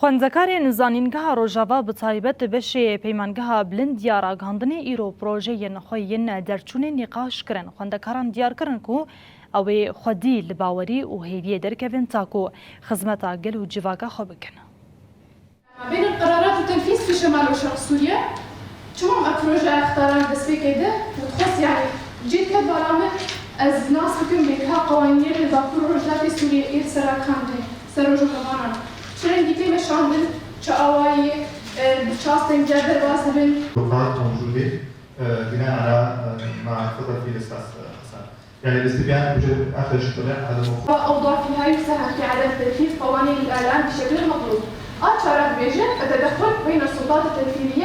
خوانزەکارێن زانینگەها ڕۆژاوا بتایبەت بەشێ پەیمانگەها بلند یا ڕاگەاندنê îro projeyên xwe yên derçûnê nîqaş kirin. Xwendekaran diyar kirin ku ew ê xwedî li bawerî û hêviyê derkevin ta ku xizmeta gel û civaka xwe bikin. بين القرارات وتنفيذ في شمال وشرق سوريا شو بروجي اختاران بس في كده وتخص يعني جيت كبرامج از ناس بكون بها قوانين اللي ذاكروا رجلات سوريا ايه سراكاندي سروجو كمان شرين ديكي مشاندن شاواي بشاستن جدر واسبن الوقائع موجوده بناء على ما تفضل فيه الاستاذ حسن. يعني الاستبيان يوجد اخر شطرين على الموضوع. اوضاع فيها يساهم في عدم تنفيذ قوانين الاعلام بشكل مطلوب.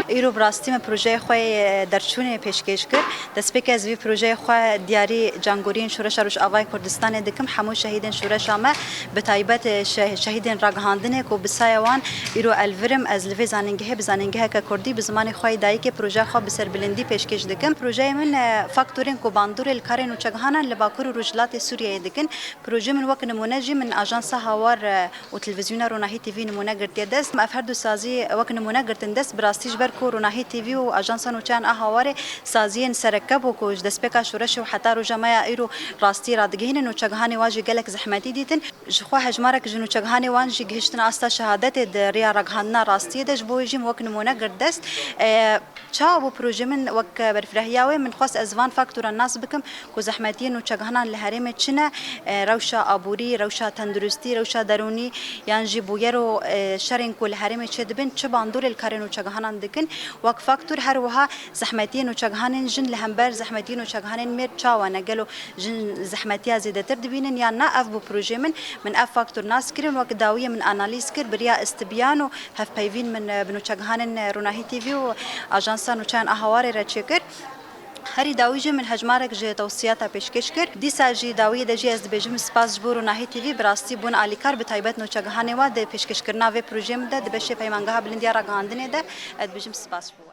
ایرو براستیم پروژه خواه درچونه پیشکش کرد دست پیک از وی پروژه خواه دیاری جانگورین شورش روش آوای کردستان دکم همو شهیدن شورش آمه به تایبت شهیدن راگهاندنه کو بسایوان ایرو الورم از لوی زانینگه که کردی به زمان خواه دایی که پروژه خواه بسر بلندی پیشکش دکم پروژه من فاکتورین کو باندور الکارن و چگهانن لباکور و رجلات سوریه دکن پروژه من وقت نمونه جی من آژانس هاوار و تلویزیون روناهی تیوی نمونه گرتی دست ما افراد سازی وقت نمونه گرتن دست براستیش بر کوروناهی تیوی و آژانس نوچان اهواره سازین سرکب و کوج دست پک شورش و حتی رو جماعه ایرو راستی رادگین نوچگهانی واجی گلک زحمتی دیدن جخوا حجمارک جنوچگهانی وانجی گهشتن استا شهادت دریا رگهانا راستی دش بوجیم وقت نمونه گرت دست چا و پروژه من وقت برفرهیاوی من خاص ازوان فاکتور الناس بکم کو زحمتی نوچگهانان لهرم چنه روشا عبوری روشا تندرستی روشا درونی یعنی جیبویرو شرين كل هرم تشدبن تشباندور الكارن وشجهانن دكن وك فاكتور هروها زحمتين وشجهانن جن لهمبر زحمتين وشجهانن مير تشاوانا قالوا جن زحمتيا زيادة تردبينن يا ناف بو بروجي من اف فاكتور ناس كرين وك داوية من اناليز كر بريا استبيانو هف بايفين من بنو شجهانن روناهي تيفي واجانسا نوچان اهواري رچكر هری داویجه من هجمارک جه توصیات پیشکش کرد دیسا جی داوی دجی از بجم سپاس جبور و ناهی تیوی براستی بون آلیکار به تایبت نوچگهانه و ده پیشکش کرنا و پروژه مده ده بشه پیمانگاه بلندیا را گاندنه ده اد بجم سپاس جبور